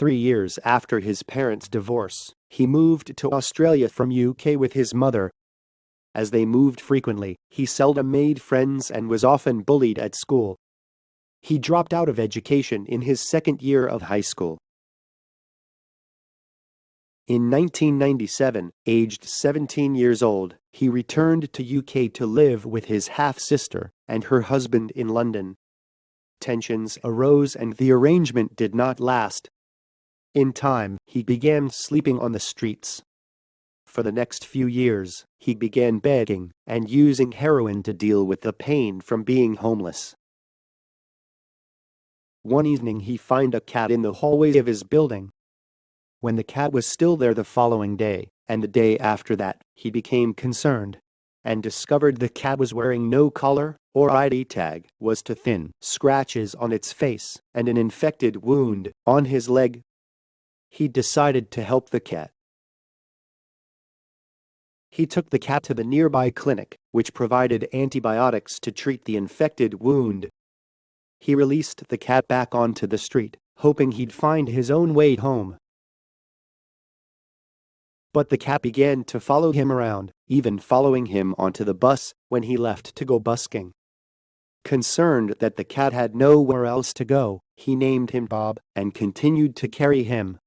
3 years after his parents' divorce, he moved to Australia from UK with his mother. As they moved frequently, he seldom made friends and was often bullied at school. He dropped out of education in his second year of high school. In 1997, aged 17 years old, he returned to UK to live with his half-sister and her husband in London. Tensions arose and the arrangement did not last. In time, he began sleeping on the streets. For the next few years, he began begging and using heroin to deal with the pain from being homeless. One evening he found a cat in the hallway of his building. When the cat was still there the following day, and the day after that, he became concerned and discovered the cat was wearing no collar or ID tag, was too thin, scratches on its face, and an infected wound on his leg. He decided to help the cat. He took the cat to the nearby clinic, which provided antibiotics to treat the infected wound. He released the cat back onto the street, hoping he'd find his own way home. But the cat began to follow him around, even following him onto the bus when he left to go busking. Concerned that the cat had nowhere else to go, he named him Bob and continued to carry him.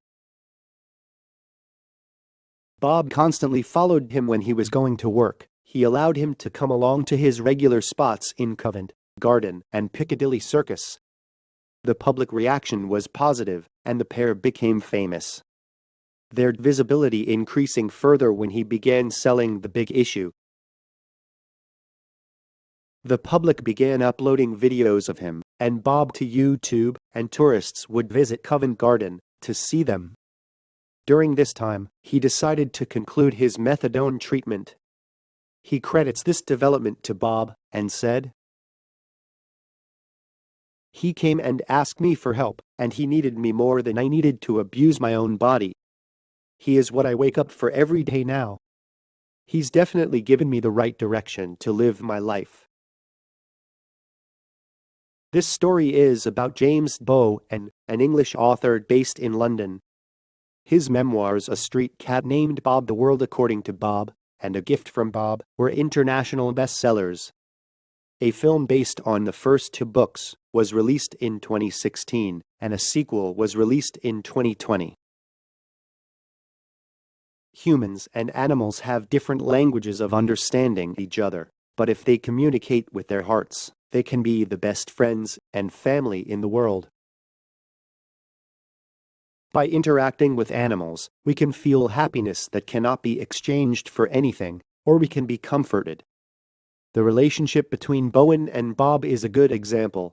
Bob constantly followed him when he was going to work. He allowed him to come along to his regular spots in Covent Garden and Piccadilly Circus. The public reaction was positive, and the pair became famous, their visibility increasing further when he began selling The Big Issue. The public began uploading videos of him and Bob to YouTube, and tourists would visit Covent Garden to see them. During this time, he decided to conclude his methadone treatment. He credits this development to Bob and said, "He came and asked me for help, and he needed me more than I needed to abuse my own body. He is what I wake up for every day now. He's definitely given me the right direction to live my life." This story is about James Bowen, an English author based in London. His memoirs, A Street Cat Named Bob, The World According to Bob, and A Gift from Bob, were international bestsellers. A film based on the first two books was released in 2016, and a sequel was released in 2020. Humans and animals have different languages of understanding each other, but if they communicate with their hearts, they can be the best friends and family in the world. By interacting with animals, we can feel happiness that cannot be exchanged for anything, or we can be comforted. The relationship between Bowen and Bob is a good example.